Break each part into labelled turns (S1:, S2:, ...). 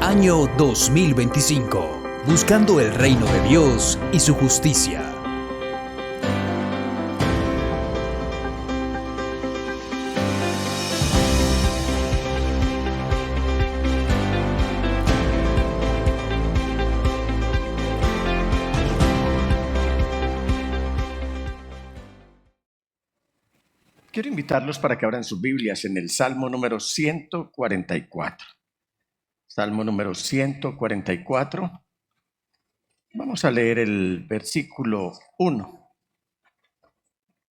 S1: Año 2025. Buscando el reino de Dios y su justicia.
S2: Quiero invitarlos para que abran sus Biblias en el Salmo número 144. Salmo número 144. Vamos a leer el versículo 1.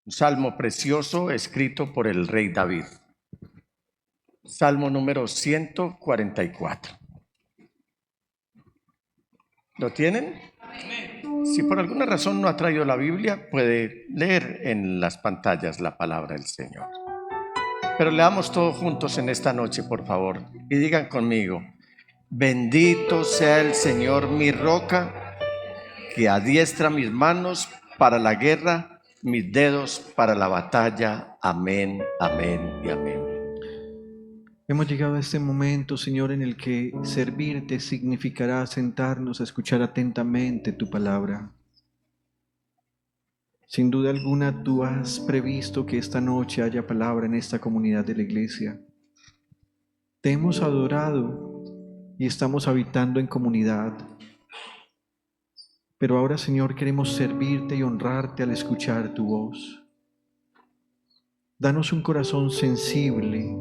S2: Un salmo precioso escrito por el rey David. Salmo número 144. ¿Lo tienen? Si por alguna razón no ha traído la Biblia, puede leer en las pantallas la palabra del Señor. Pero leamos todos juntos en esta noche, por favor, y digan conmigo: bendito sea el Señor, mi roca, que adiestra mis manos para la guerra, mis dedos para la batalla. Amén, amén y amén.
S3: Hemos llegado a este momento, Señor, en el que servirte significará sentarnos a escuchar atentamente tu palabra. Sin duda alguna, tú has previsto que esta noche haya palabra en esta comunidad de la iglesia. Te hemos adorado y estamos habitando en comunidad. Pero ahora, Señor, queremos servirte y honrarte al escuchar tu voz. Danos un corazón sensible.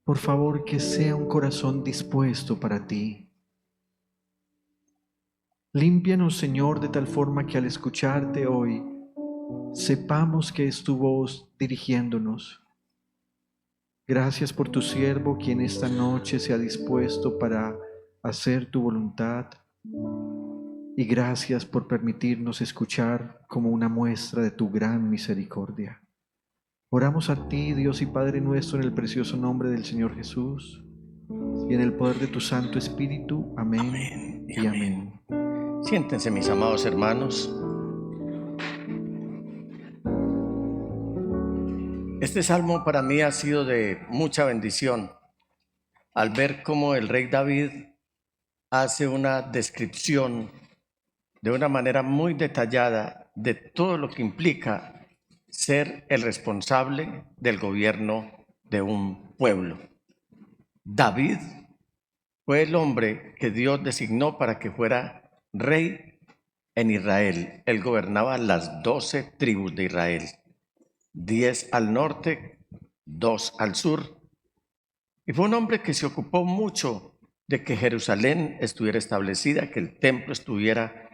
S3: Por favor, que sea un corazón dispuesto para ti. Límpianos, Señor, de tal forma que al escucharte hoy, sepamos que es tu voz dirigiéndonos. Gracias por tu siervo, quien esta noche se ha dispuesto para hacer tu voluntad. Y gracias por permitirnos escuchar como una muestra de tu gran misericordia. Oramos a ti, Dios y Padre nuestro, en el precioso nombre del Señor Jesús y en el poder de tu Santo Espíritu. Amén,
S2: Amén
S3: y amén.
S2: Siéntense, mis amados hermanos. Este salmo para mí ha sido de mucha bendición al ver cómo el rey David hace una descripción de una manera muy detallada de todo lo que implica ser el responsable del gobierno de un pueblo. David fue el hombre que Dios designó para que fuera rey en Israel. Él gobernaba las 12 tribus de Israel, 10 al norte, 2 al sur. Y fue un hombre que se ocupó mucho de que Jerusalén estuviera establecida, que el templo estuviera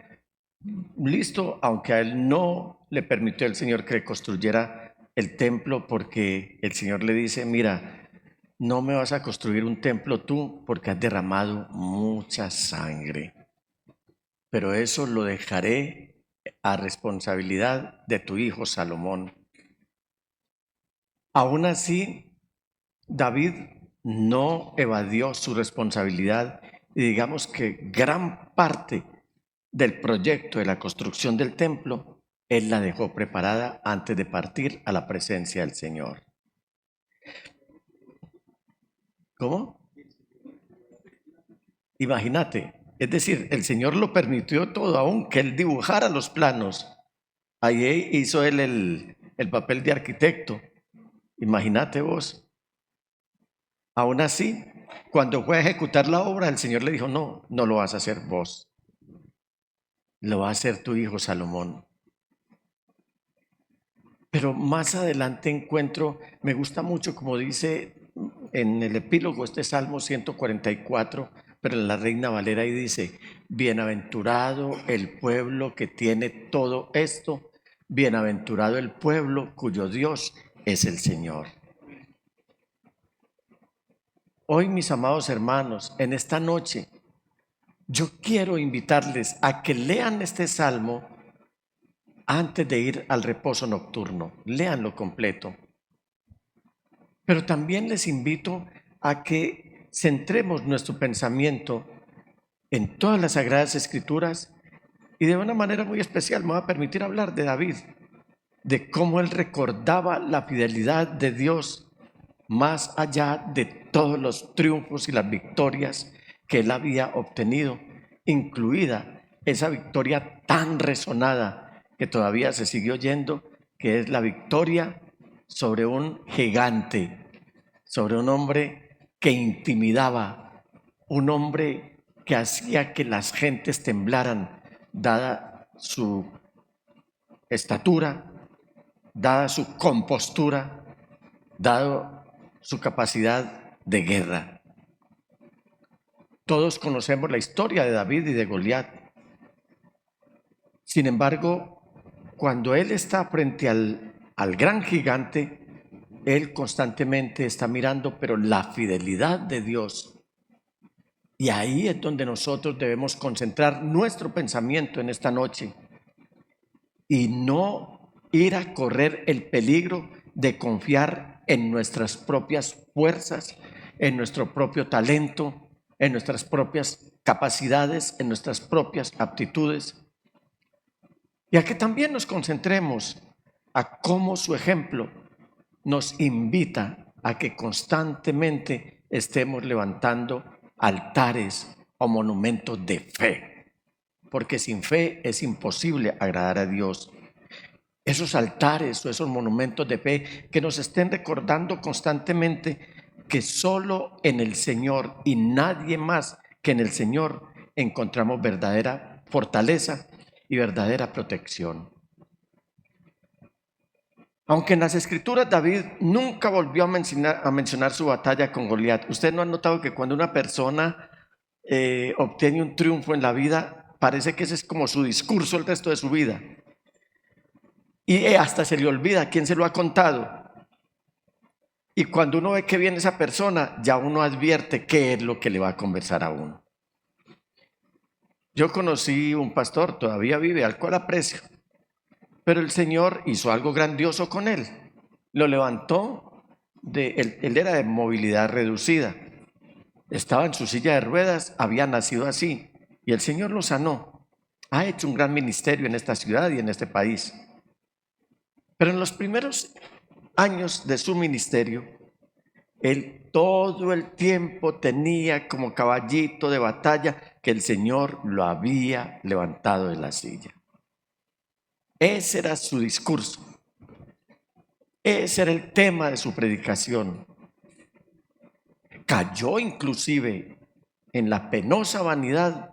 S2: listo, aunque a él no le permitió el Señor que construyera el templo, porque el Señor le dice: mira, no me vas a construir un templo tú porque has derramado mucha sangre, pero eso lo dejaré a responsabilidad de tu hijo Salomón. Aún así, David no evadió su responsabilidad y digamos que gran parte del proyecto de la construcción del templo, él la dejó preparada antes de partir a la presencia del Señor. ¿Cómo? Imagínate, es decir, el Señor lo permitió todo, aunque él dibujara los planos. Ahí hizo él el papel de arquitecto. Imagínate vos. Aún así, cuando fue a ejecutar la obra, el Señor le dijo: no, no lo vas a hacer vos. Lo va a hacer tu hijo Salomón. Pero más adelante encuentro, me gusta mucho como dice en el epílogo este Salmo 144, pero en la Reina Valera ahí dice: bienaventurado el pueblo que tiene todo esto, bienaventurado el pueblo cuyo Dios es el Señor. Hoy, mis amados hermanos, en esta noche, yo quiero invitarles a que lean este salmo antes de ir al reposo nocturno. Léanlo completo. Pero también les invito a que centremos nuestro pensamiento en todas las Sagradas Escrituras y de una manera muy especial me va a permitir hablar de David, de cómo él recordaba la fidelidad de Dios más allá de todos los triunfos y las victorias que él había obtenido, incluida esa victoria tan resonada que todavía se sigue oyendo, que es la victoria sobre un gigante, sobre un hombre que intimidaba, un hombre que hacía que las gentes temblaran, dada su estatura, dada su compostura, dado su capacidad de guerra. Todos conocemos la historia de David y de Goliat. Sin embargo, cuando él está frente al gran gigante, él constantemente está mirando, pero la fidelidad de Dios. Y ahí es donde nosotros debemos concentrar nuestro pensamiento en esta noche y no ir a correr el peligro de confiar en nuestras propias fuerzas, en nuestro propio talento, en nuestras propias capacidades, en nuestras propias aptitudes. Y a que también nos concentremos a cómo su ejemplo nos invita a que constantemente estemos levantando altares o monumentos de fe, porque sin fe es imposible agradar a Dios. Esos altares o esos monumentos de fe que nos estén recordando constantemente que solo en el Señor y nadie más que en el Señor encontramos verdadera fortaleza y verdadera protección. Aunque en las Escrituras David nunca volvió a mencionar su batalla con Goliat. ¿Usted no ha notado que cuando una persona obtiene un triunfo en la vida, parece que ese es como su discurso el resto de su vida? Y hasta se le olvida quién se lo ha contado. Y cuando uno ve que viene esa persona, ya uno advierte qué es lo que le va a conversar a uno. Yo conocí un pastor, todavía vive, al cual aprecio. Pero el Señor hizo algo grandioso con él. Lo levantó, él era de movilidad reducida. Estaba en su silla de ruedas, había nacido así. Y el Señor lo sanó. Ha hecho un gran ministerio en esta ciudad y en este país. Pero en los primeros años de su ministerio, él todo el tiempo tenía como caballito de batalla que el Señor lo había levantado de la silla. Ese era su discurso. Ese era el tema de su predicación. Cayó inclusive en la penosa vanidad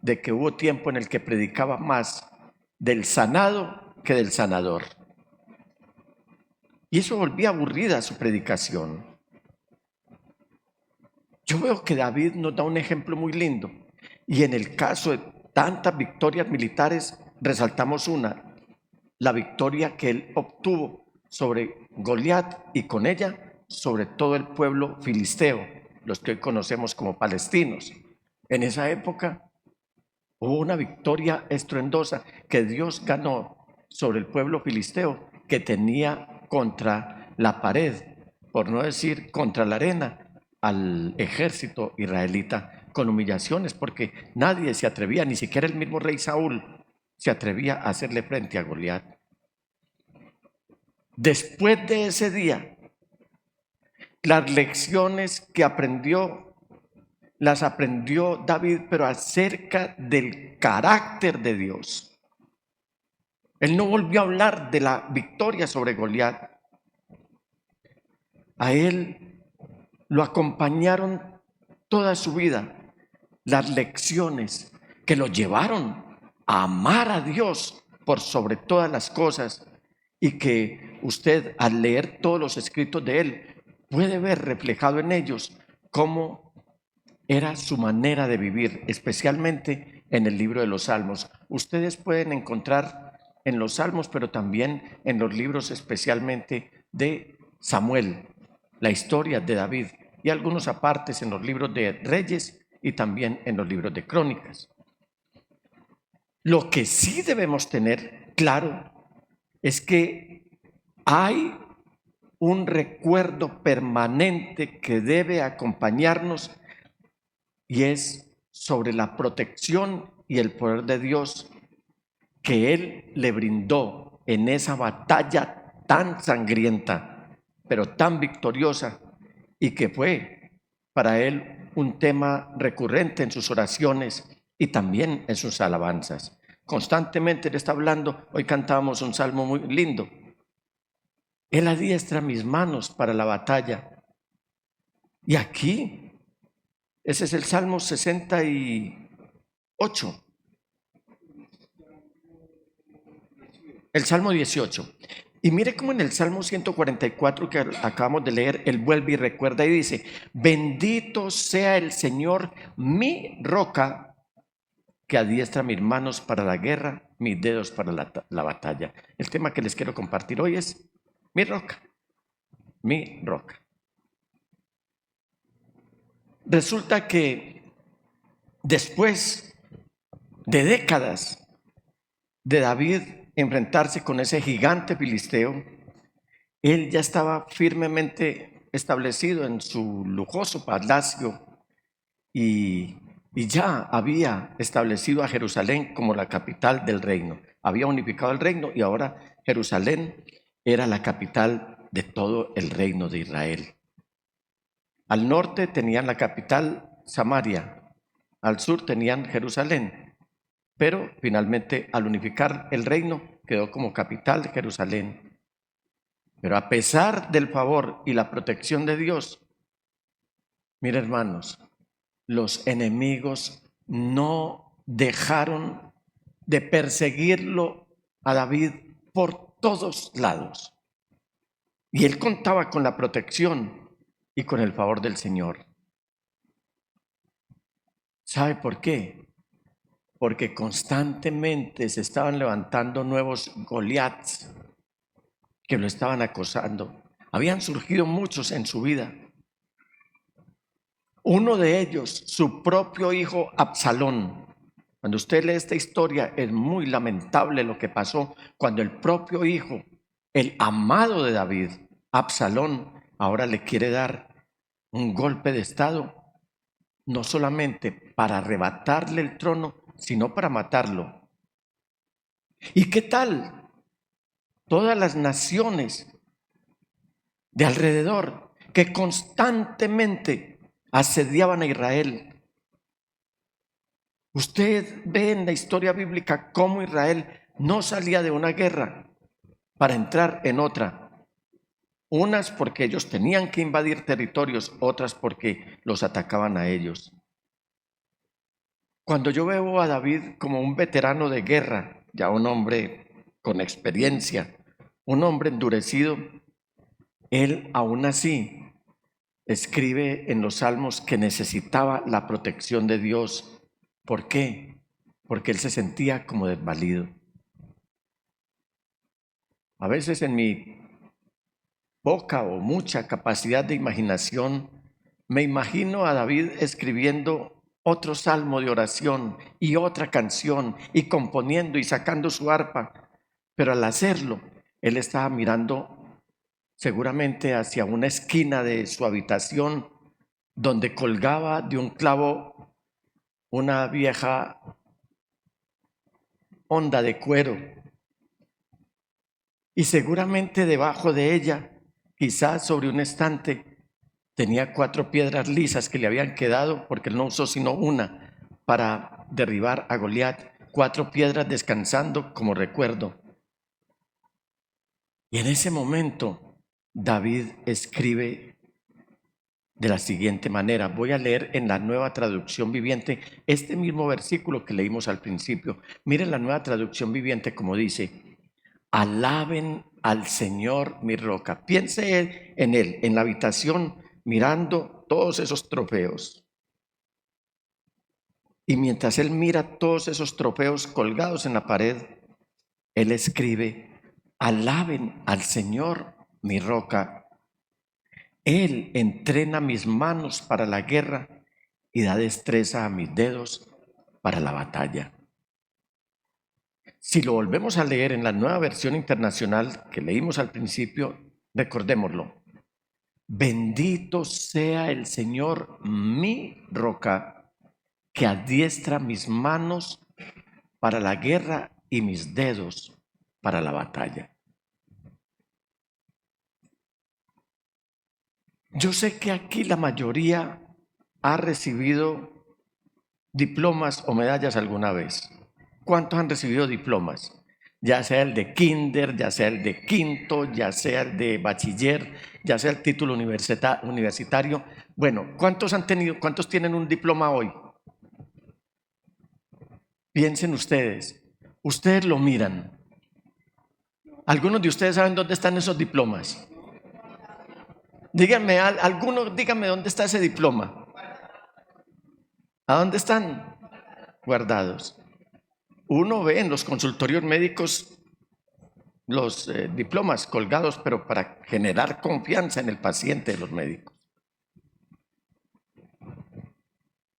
S2: de que hubo tiempo en el que predicaba más del sanado que del sanador. Y eso volvía aburrida su predicación. Yo veo que David nos da un ejemplo muy lindo. Y en el caso de tantas victorias militares, resaltamos una, la victoria que él obtuvo sobre Goliat y con ella sobre todo el pueblo filisteo, los que hoy conocemos como palestinos. En esa época hubo una victoria estruendosa que Dios ganó sobre el pueblo filisteo que tenía contra la pared, por no decir contra la arena, al ejército israelita con humillaciones, porque nadie se atrevía, ni siquiera el mismo rey Saúl se atrevía a hacerle frente a Goliat. Después de ese día, las lecciones que aprendió, las aprendió David, pero acerca del carácter de Dios. Él no volvió a hablar de la victoria sobre Goliat. A él lo acompañaron toda su vida las lecciones que lo llevaron a amar a Dios por sobre todas las cosas, y que usted al leer todos los escritos de él puede ver reflejado en ellos cómo era su manera de vivir, especialmente en el libro de los Salmos. Ustedes pueden encontrar en los Salmos, pero también en los libros especialmente de Samuel, la historia de David, y algunos apartes en los libros de Reyes y también en los libros de Crónicas. Lo que sí debemos tener claro es que hay un recuerdo permanente que debe acompañarnos, y es sobre la protección y el poder de Dios que Él le brindó en esa batalla tan sangrienta pero tan victoriosa, y que fue para él un tema recurrente en sus oraciones y también en sus alabanzas. Constantemente él está hablando. Hoy cantábamos un salmo muy lindo. Él adiestra mis manos para la batalla. Y aquí, ese es el Salmo 68. El Salmo 18. Y mire cómo en el Salmo 144 que acabamos de leer, él vuelve y recuerda y dice: bendito sea el Señor, mi roca, que adiestra mis manos para la guerra, mis dedos para la batalla. El tema que les quiero compartir hoy es mi roca, mi roca. Resulta que después de décadas de David enfrentarse con ese gigante filisteo, él ya estaba firmemente establecido en su lujoso palacio y ya había establecido a Jerusalén como la capital del reino. Había unificado el reino y ahora Jerusalén era la capital de todo el reino de Israel. Al norte tenían la capital Samaria, al sur tenían Jerusalén, pero finalmente al unificar el reino quedó como capital Jerusalén. Pero a pesar del favor y la protección de Dios, mire hermanos, los enemigos no dejaron de perseguirlo a David por todos lados. Y él contaba con la protección y con el favor del Señor. ¿Sabe por qué? Porque constantemente se estaban levantando nuevos Goliats que lo estaban acosando. Habían surgido muchos en su vida. Uno de ellos, su propio hijo Absalón. Cuando usted lee esta historia, es muy lamentable lo que pasó cuando el propio hijo, el amado de David, Absalón, ahora le quiere dar un golpe de estado, no solamente para arrebatarle el trono, sino para matarlo. ¿Y qué tal? Todas las naciones de alrededor que constantemente asediaban a Israel. Usted ve en la historia bíblica cómo Israel no salía de una guerra para entrar en otra. Unas porque ellos tenían que invadir territorios, otras porque los atacaban a ellos. Cuando yo veo a David como un veterano de guerra, ya un hombre con experiencia, un hombre endurecido, él aún así escribe en los Salmos que necesitaba la protección de Dios. ¿Por qué? Porque él se sentía como desvalido. A veces en mi poca o mucha capacidad de imaginación, me imagino a David escribiendo otro salmo de oración y otra canción y componiendo y sacando su arpa. Pero al hacerlo, él estaba mirando seguramente hacia una esquina de su habitación donde colgaba de un clavo una vieja honda de cuero. Y seguramente debajo de ella, quizás sobre un estante, tenía 4 piedras lisas que le habían quedado porque él no usó sino una para derribar a Goliat. 4 piedras descansando como recuerdo. Y en ese momento David escribe de la siguiente manera. Voy a leer en la Nueva Traducción Viviente este mismo versículo que leímos al principio. Miren la Nueva Traducción Viviente como dice: alaben al Señor mi roca. Piense en él, en la habitación, mirando todos esos trofeos. Y mientras él mira todos esos trofeos colgados en la pared, él escribe: alaben al Señor mi roca. Él entrena mis manos para la guerra y da destreza a mis dedos para la batalla. Si lo volvemos a leer en la Nueva Versión Internacional que leímos al principio, recordémoslo: bendito sea el Señor mi roca, que adiestra mis manos para la guerra y mis dedos para la batalla. Yo sé que aquí la mayoría ha recibido diplomas o medallas alguna vez. ¿Cuántos han recibido diplomas? Ya sea el de kinder, ya sea el de quinto, ya sea el de bachiller, ya sea el título universitario. Bueno, cuántos tienen un diploma hoy? Piensen ustedes. Ustedes lo miran. ¿Algunos de ustedes saben dónde están esos diplomas? Díganme, algunos, díganme dónde está ese diploma. ¿A dónde están guardados? Uno ve en los consultorios médicos los diplomas colgados, pero para generar confianza en el paciente de los médicos.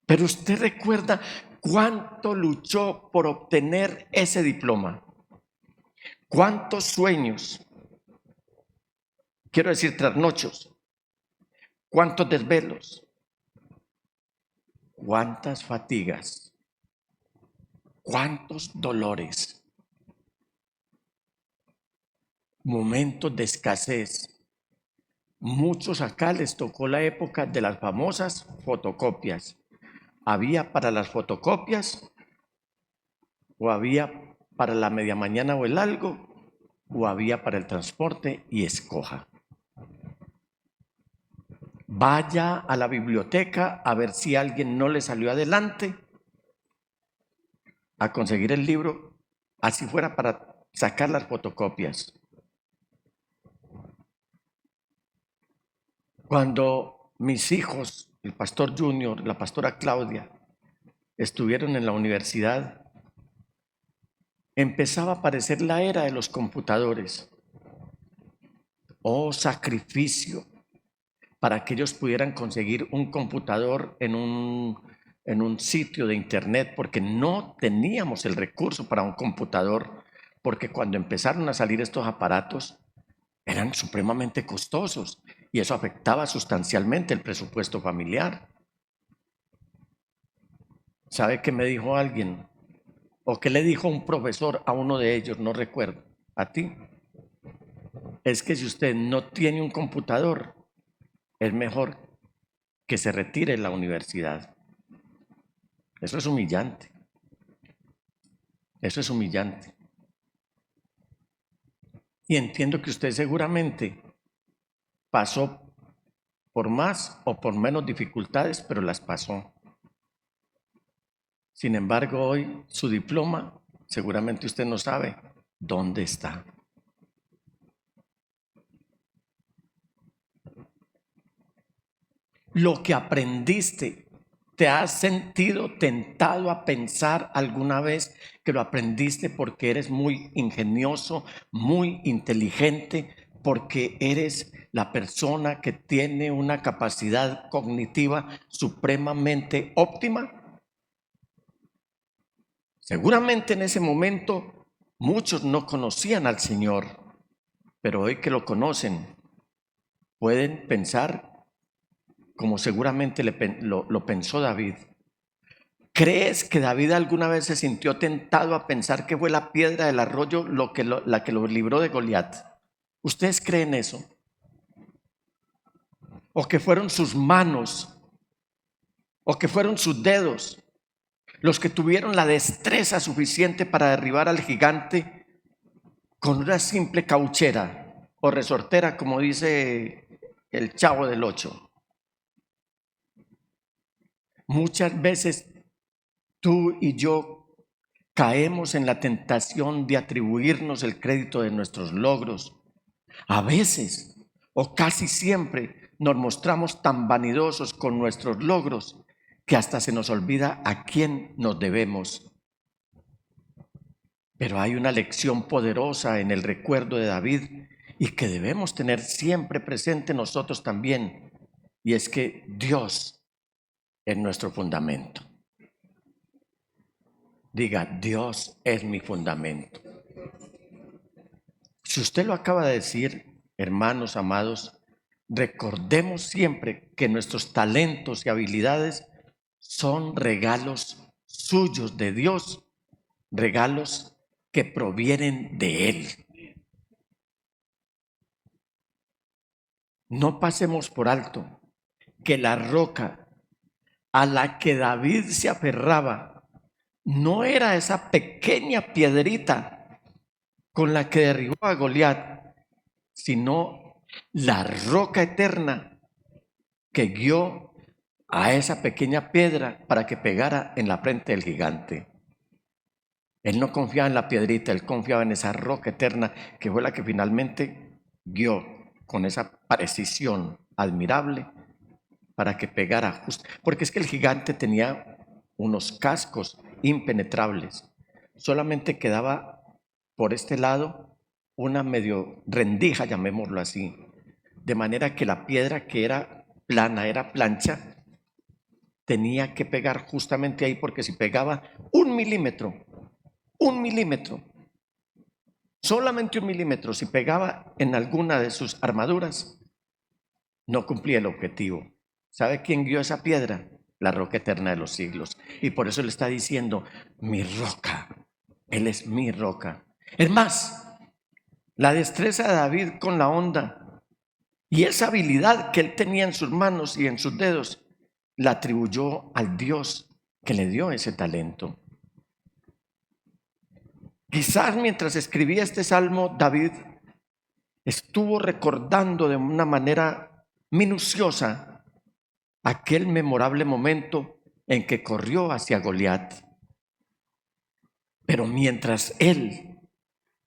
S2: Pero usted recuerda cuánto luchó por obtener ese diploma. ¿Cuántos sueños? Quiero decir, trasnochos. ¿Cuántos desvelos? ¿Cuántas fatigas? ¿Cuántos dolores? Momentos de escasez. Muchos acá les tocó la época de las famosas fotocopias. ¿Había para las fotocopias? ¿O había para la media mañana o el algo? ¿O había para el transporte? Y escoja. Vaya a la biblioteca a ver si alguien no le salió adelante a conseguir el libro, así fuera para sacar las fotocopias. Cuando mis hijos, el pastor Junior, la pastora Claudia, estuvieron en la universidad, empezaba a aparecer la era de los computadores. Oh, sacrificio para que ellos pudieran conseguir un computador en un sitio de internet, porque no teníamos el recurso para un computador, porque cuando empezaron a salir estos aparatos eran supremamente costosos y eso afectaba sustancialmente el presupuesto familiar. ¿Sabe qué me dijo alguien? ¿O qué le dijo un profesor a uno de ellos? No recuerdo. ¿A ti? Es que si usted no tiene un computador, es mejor que se retire de la universidad. Eso es humillante. Eso es humillante. Y entiendo que usted seguramente pasó por más o por menos dificultades, pero las pasó. Sin embargo, hoy su diploma, seguramente usted no sabe dónde está. Lo que aprendiste, ¿te has sentido tentado a pensar alguna vez que lo aprendiste porque eres muy ingenioso, muy inteligente, porque eres la persona que tiene una capacidad cognitiva supremamente óptima? Seguramente en ese momento muchos no conocían al Señor, pero hoy que lo conocen, pueden pensar como seguramente lo pensó David. ¿Crees que David alguna vez se sintió tentado a pensar que fue la piedra del arroyo la que lo libró de Goliat? ¿Ustedes creen eso? ¿O que fueron sus manos? ¿O que fueron sus dedos los que tuvieron la destreza suficiente para derribar al gigante con una simple cauchera o resortera, como dice el Chavo del Ocho? Muchas veces tú y yo caemos en la tentación de atribuirnos el crédito de nuestros logros. A veces, o casi siempre, nos mostramos tan vanidosos con nuestros logros que hasta se nos olvida a quién nos debemos. Pero hay una lección poderosa en el recuerdo de David y que debemos tener siempre presente nosotros también, y es que Dios es nuestro fundamento. Diga, Dios es mi fundamento. Si usted lo acaba de decir, hermanos amados, recordemos siempre que nuestros talentos y habilidades son regalos suyos de Dios, regalos que provienen de Él. no pasemos por alto que la roca a la que David se aferraba no era esa pequeña piedrita con la que derribó a Goliat, sino la roca eterna que guió a esa pequeña piedra para que pegara en la frente del gigante. Él no confiaba en la piedrita, él confiaba en esa roca eterna que fue la que finalmente guió con esa precisión admirable para que pegara justo. Porque es que el gigante tenía unos cascos impenetrables. Solamente quedaba por este lado una medio rendija, llamémoslo así. De manera que la piedra que era plana, era plancha, tenía que pegar justamente ahí, porque si pegaba un milímetro, solamente un milímetro, si pegaba en alguna de sus armaduras, no cumplía el objetivo. ¿Sabe quién guió esa piedra? La roca eterna de los siglos. Y por eso le está diciendo, mi roca, él es mi roca. Es más, la destreza de David con la honda y esa habilidad que él tenía en sus manos y en sus dedos, la atribuyó al Dios que le dio ese talento. Quizás mientras escribía este salmo, David estuvo recordando de una manera minuciosa aquel memorable momento en que corrió hacia Goliat. Pero mientras él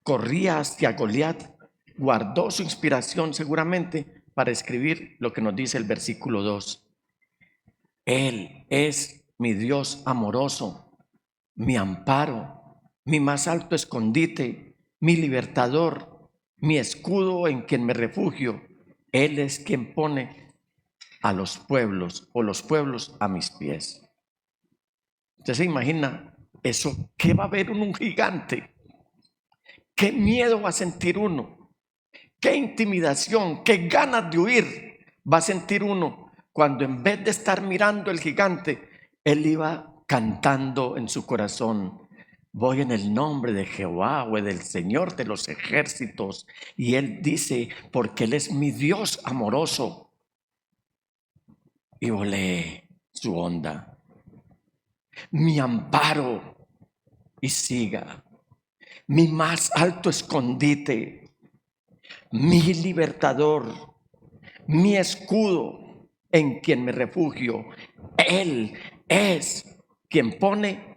S2: corría hacia Goliat, guardó su inspiración seguramente para escribir lo que nos dice el versículo 2. Él es mi Dios amoroso, mi amparo, mi más alto escondite, mi libertador, mi escudo en quien me refugio. Él es quien pone a los pueblos o los pueblos a mis pies. Usted se imagina eso, ¿qué va a ver un gigante? ¿Qué miedo va a sentir uno? ¿Qué intimidación? ¿Qué ganas de huir va a sentir uno cuando en vez de estar mirando el gigante, él iba cantando en su corazón? Voy en el nombre de Jehová o del Señor de los ejércitos. Y él dice, porque él es mi Dios amoroso. Y volé su onda, mi amparo, y siga, mi más alto escondite, mi libertador, mi escudo en quien me refugio. Él es quien pone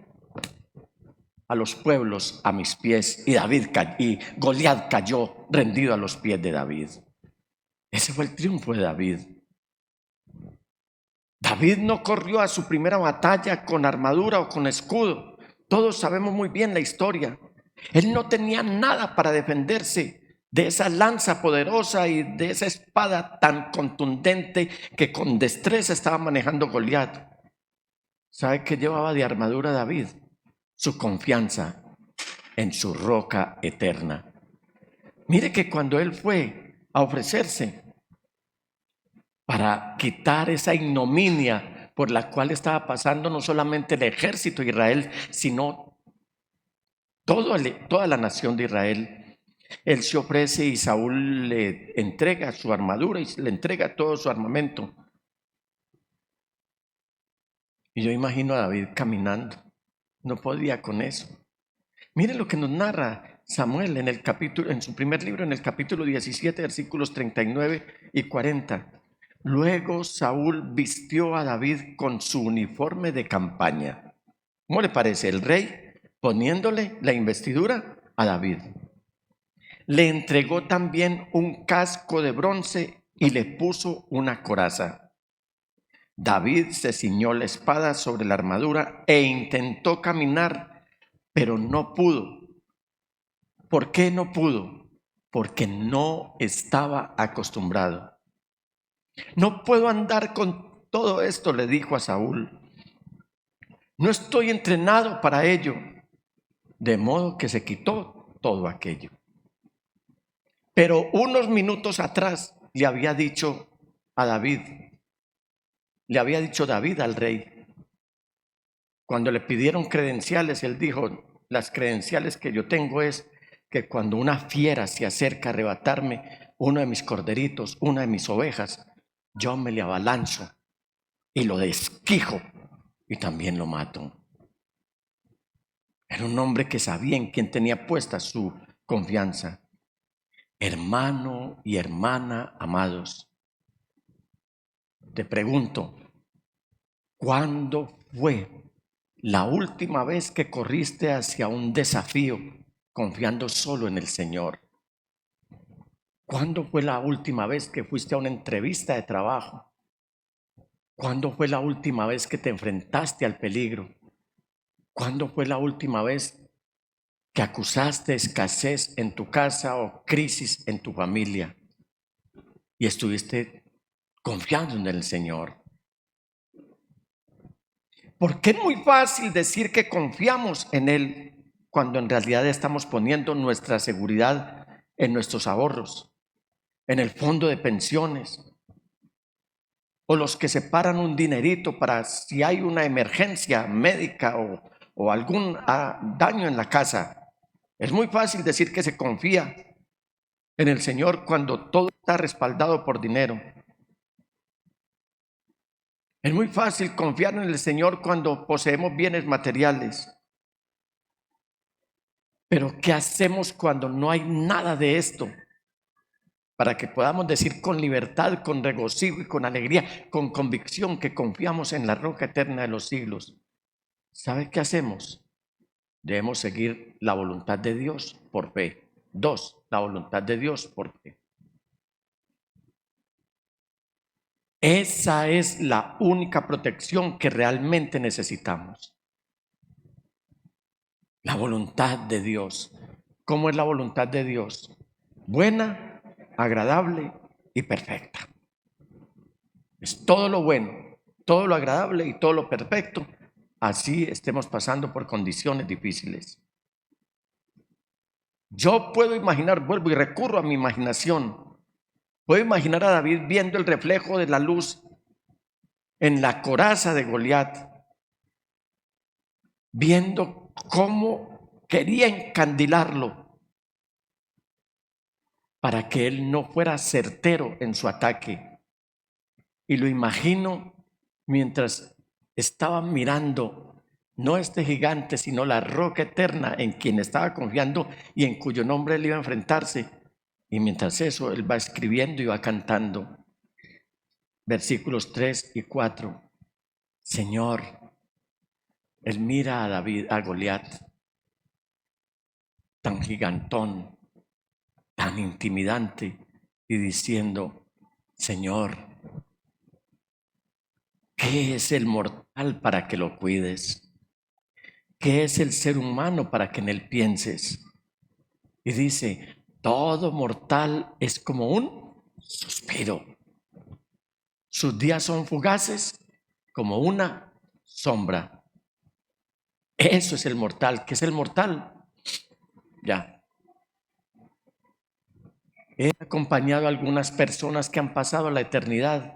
S2: a los pueblos a mis pies. Y Goliat cayó rendido a los pies de David. Ese fue el triunfo de David. David no corrió a su primera batalla con armadura o con escudo. Todos sabemos muy bien la historia. Él no tenía nada para defenderse de esa lanza poderosa y de esa espada tan contundente que con destreza estaba manejando Goliat. ¿Sabe qué llevaba de armadura David? Su confianza en su roca eterna. Mire que cuando él fue a ofrecerse para quitar esa ignominia por la cual estaba pasando no solamente el ejército de Israel, sino toda la nación de Israel, él se ofrece y Saúl le entrega su armadura y le entrega todo su armamento. Y yo imagino a David caminando, no podía con eso. Miren lo que nos narra Samuel en su primer libro, en el capítulo 17, versículos 39 y 40. Luego Saúl vistió a David con su uniforme de campaña. ¿Cómo le parece? El rey poniéndole la investidura a David. Le entregó también un casco de bronce y le puso una coraza. David se ciñó la espada sobre la armadura e intentó caminar, pero no pudo. ¿Por qué no pudo? Porque no estaba acostumbrado. No puedo andar con todo esto, le dijo a Saúl. No estoy entrenado para ello. De modo que se quitó todo aquello. Pero unos minutos atrás le había dicho David al rey. Cuando le pidieron credenciales, él dijo, las credenciales que yo tengo es que cuando una fiera se acerca a arrebatarme, uno de mis corderitos, una de mis ovejas, yo me le abalanzo y lo desquijo y también lo mato. Era un hombre que sabía en quién tenía puesta su confianza. Hermano y hermana amados, te pregunto, ¿cuándo fue la última vez que corriste hacia un desafío confiando solo en el Señor? ¿Cuándo fue la última vez que fuiste a una entrevista de trabajo? ¿Cuándo fue la última vez que te enfrentaste al peligro? ¿Cuándo fue la última vez que acusaste escasez en tu casa o crisis en tu familia y estuviste confiando en el Señor? Porque es muy fácil decir que confiamos en Él cuando en realidad estamos poniendo nuestra seguridad en nuestros ahorros, en el fondo de pensiones, o los que separan un dinerito para si hay una emergencia médica o algún daño en la casa. Es muy fácil decir que se confía en el Señor cuando todo está respaldado por dinero. Es muy fácil confiar en el Señor cuando poseemos bienes materiales. Pero ¿qué hacemos cuando no hay nada de esto? Para que podamos decir con libertad, con regocijo y con alegría, con convicción que confiamos en la roca eterna de los siglos. ¿Sabe qué hacemos? Debemos seguir la voluntad de Dios por fe. 2, la voluntad de Dios por fe. Esa es la única protección que realmente necesitamos. La voluntad de Dios. ¿Cómo es la voluntad de Dios? Buena, agradable y perfecta. Es todo lo bueno, todo lo agradable y todo lo perfecto. Así estemos pasando por condiciones difíciles. Yo puedo imaginar, vuelvo y recurro a mi imaginación. Puedo imaginar a David viendo el reflejo de la luz en la coraza de Goliat, viendo cómo quería encandilarlo para que él no fuera certero en su ataque. Y lo imagino mientras estaba mirando no este gigante, sino la roca eterna en quien estaba confiando y en cuyo nombre él iba a enfrentarse. Y mientras eso, él va escribiendo y va cantando. Versículos 3 y 4. Señor, él mira a David, a Goliat, tan gigantón, tan intimidante, y diciendo, Señor, ¿qué es el mortal para que lo cuides? ¿Qué es el ser humano para que en él pienses? Y dice, todo mortal es como un suspiro. Sus días son fugaces como una sombra. Eso es el mortal. ¿Qué es el mortal? Ya. He acompañado a algunas personas que han pasado a la eternidad.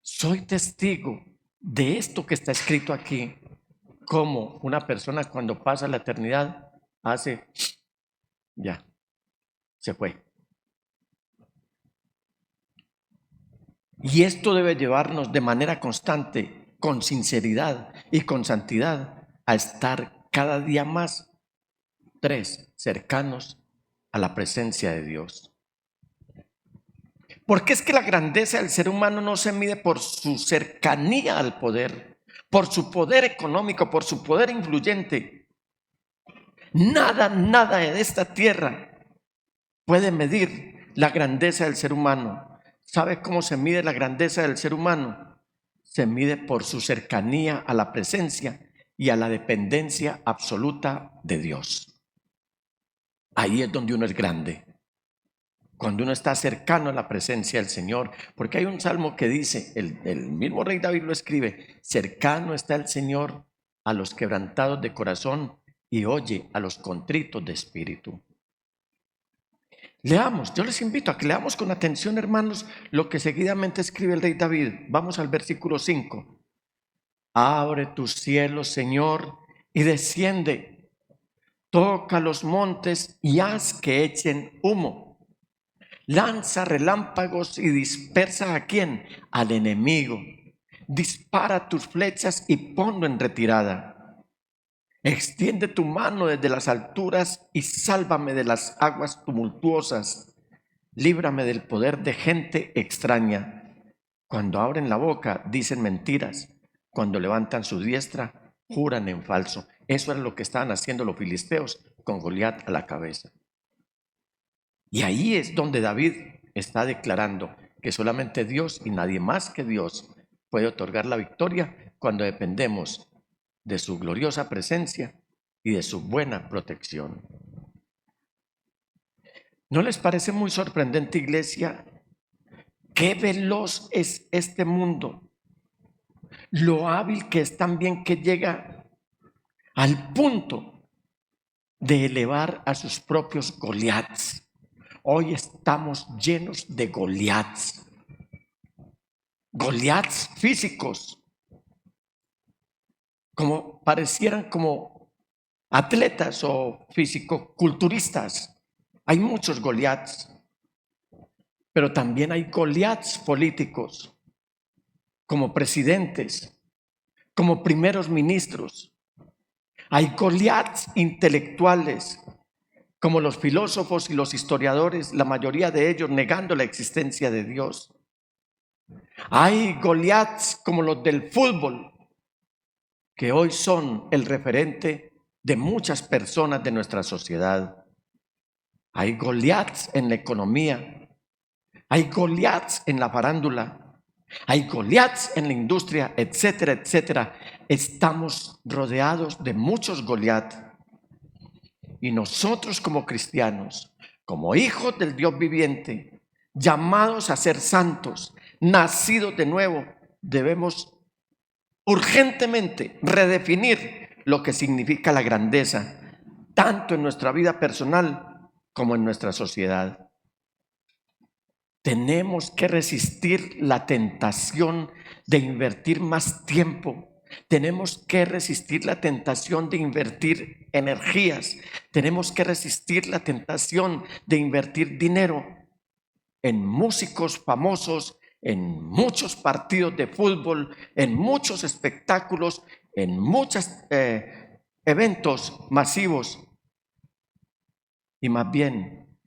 S2: Soy testigo de esto que está escrito aquí. Como una persona cuando pasa a la eternidad hace, ya, se fue. Y esto debe llevarnos de manera constante, con sinceridad y con santidad, a estar cada día más, 3, cercanos a la presencia de Dios. Porque es que la grandeza del ser humano no se mide por su cercanía al poder, por su poder económico, por su poder influyente. Nada de esta tierra puede medir la grandeza del ser humano. ¿Sabe cómo se mide la grandeza del ser humano? Se mide por su cercanía a la presencia y a la dependencia absoluta de Dios. Ahí es donde uno es grande. Cuando uno está cercano a la presencia del Señor. Porque hay un salmo que dice, el mismo rey David lo escribe, cercano está el Señor a los quebrantados de corazón y oye a los contritos de espíritu. Leamos, yo les invito a que leamos con atención, hermanos, lo que seguidamente escribe el rey David. Vamos al versículo 5. Abre tus cielos, Señor, y desciende. Toca los montes y haz que echen humo. Lanza relámpagos y dispersa ¿a quién? Al enemigo. Dispara tus flechas y ponlo en retirada. Extiende tu mano desde las alturas y sálvame de las aguas tumultuosas. Líbrame del poder de gente extraña. Cuando abren la boca dicen mentiras. Cuando levantan su diestra juran en falso. Eso era lo que estaban haciendo los filisteos con Goliat a la cabeza. Y ahí es donde David está declarando que solamente Dios y nadie más que Dios puede otorgar la victoria cuando dependemos de su gloriosa presencia y de su buena protección. ¿No les parece muy sorprendente, iglesia? Qué veloz es este mundo. Lo hábil que es también que llega al punto de elevar a sus propios Goliats. Hoy estamos llenos de Goliats. Goliats físicos, como parecieran como atletas o fisicoculturistas. Hay muchos Goliats, pero también hay Goliats políticos, como presidentes, como primeros ministros. Hay Goliats intelectuales, como los filósofos y los historiadores, la mayoría de ellos negando la existencia de Dios. Hay Goliats como los del fútbol, que hoy son el referente de muchas personas de nuestra sociedad. Hay Goliats en la economía, hay Goliats en la farándula, hay Goliats en la industria, etcétera, etcétera. Estamos rodeados de muchos Goliats. Y nosotros como cristianos, como hijos del Dios viviente, llamados a ser santos, nacidos de nuevo, debemos urgentemente redefinir lo que significa la grandeza, tanto en nuestra vida personal como en nuestra sociedad. Tenemos que resistir la tentación de invertir más tiempo. Tenemos que resistir la tentación de invertir energías. Tenemos que resistir la tentación de invertir dinero en músicos famosos, en muchos partidos de fútbol, en muchos espectáculos, en muchos eventos masivos. Y más bien,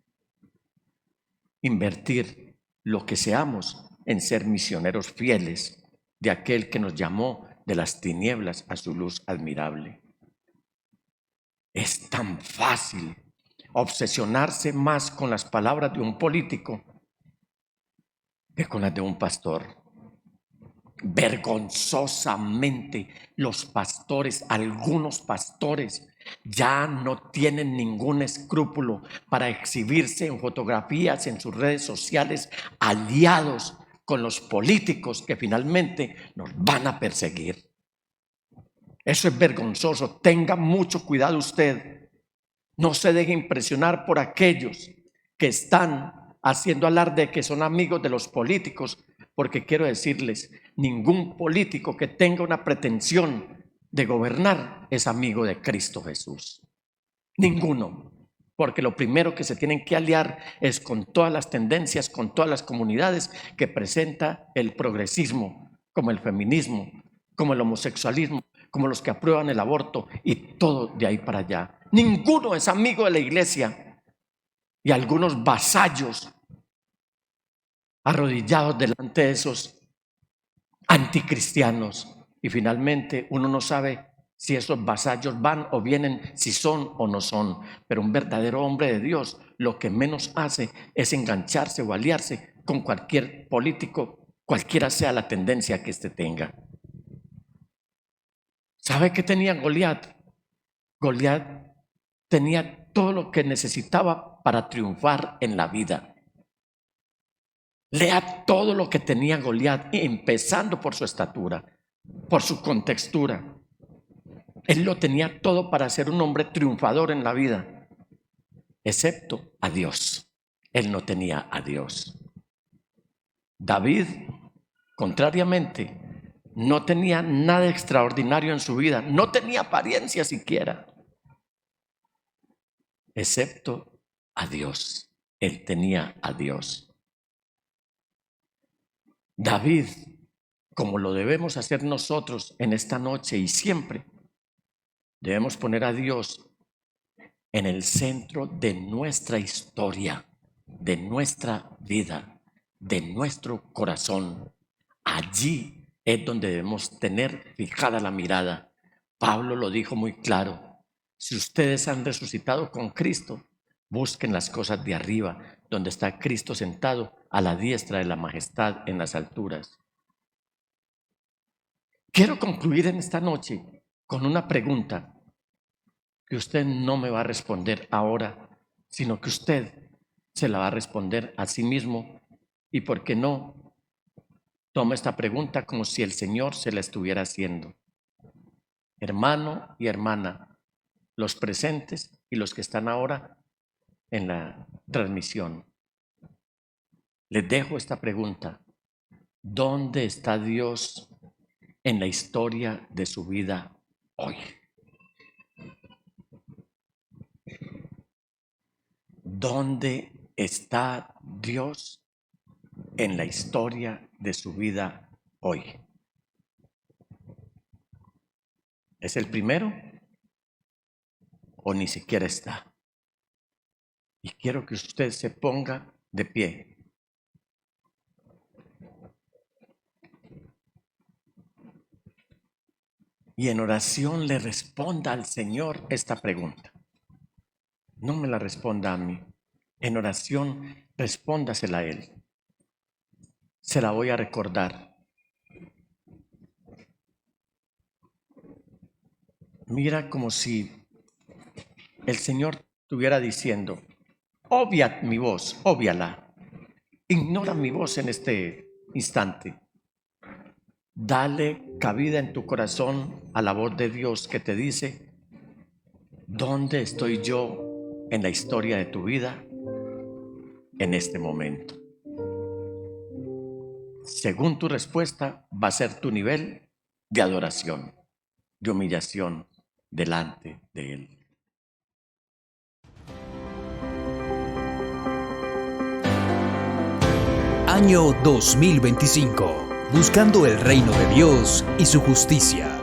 S2: invertir lo que seamos en ser misioneros fieles de aquel que nos llamó de las tinieblas a su luz admirable. Es tan fácil obsesionarse más con las palabras de un político que con las de un pastor. Vergonzosamente, los pastores, algunos pastores, ya no tienen ningún escrúpulo para exhibirse en fotografías en sus redes sociales, aliados con los políticos que finalmente nos van a perseguir. Eso es vergonzoso. Tenga mucho cuidado usted. No se deje impresionar por aquellos que están haciendo alarde de que son amigos de los políticos, porque quiero decirles, ningún político que tenga una pretensión de gobernar es amigo de Cristo Jesús. Ninguno. Porque lo primero que se tienen que aliar es con todas las tendencias, con todas las comunidades que presenta el progresismo, como el feminismo, como el homosexualismo, como los que aprueban el aborto y todo de ahí para allá. Ninguno es amigo de la iglesia. Y algunos vasallos arrodillados delante de esos anticristianos. Y finalmente uno no sabe si esos vasallos van o vienen, si son o no son. Pero un verdadero hombre de Dios lo que menos hace es engancharse o aliarse con cualquier político, cualquiera sea la tendencia que éste tenga. ¿Sabe qué tenía Goliat? Goliat tenía todo lo que necesitaba para triunfar en la vida. Lea todo lo que tenía Goliat, empezando por su estatura, por su contextura. Él lo tenía todo para ser un hombre triunfador en la vida, excepto a Dios. Él no tenía a Dios. David, contrariamente, no tenía nada extraordinario en su vida, no tenía apariencia siquiera, excepto a Dios. él tenía a Dios. David, como lo debemos hacer nosotros en esta noche y siempre, debemos poner a Dios en el centro de nuestra historia, de nuestra vida, de nuestro corazón. Allí es donde debemos tener fijada la mirada. Pablo lo dijo muy claro: si ustedes han resucitado con Cristo, busquen las cosas de arriba, donde está Cristo sentado a la diestra de la majestad en las alturas. Quiero concluir en esta noche con una pregunta que usted no me va a responder ahora, sino que usted se la va a responder a sí mismo. Y por qué no, toma esta pregunta como si el Señor se la estuviera haciendo. Hermano y hermana, los presentes y los que están ahora en la transmisión, les dejo esta pregunta: ¿dónde está Dios en la historia de su vida hoy? ¿Dónde está Dios en la historia de su vida hoy? ¿Es el primero o ni siquiera está? Y quiero que usted se ponga de pie. Y en oración le responda al Señor esta pregunta. No me la responda a mí. En oración respóndasela a Él. Se la voy a recordar. Mira como si el Señor estuviera diciendo: obvia mi voz, óbviala. Ignora mi voz en este instante. Dale cabida en tu corazón a la voz de Dios que te dice: ¿dónde estoy yo en la historia de tu vida en este momento? Según tu respuesta va a ser tu nivel de adoración, de humillación delante de Él.
S1: Año 2025. Buscando el reino de Dios y su justicia.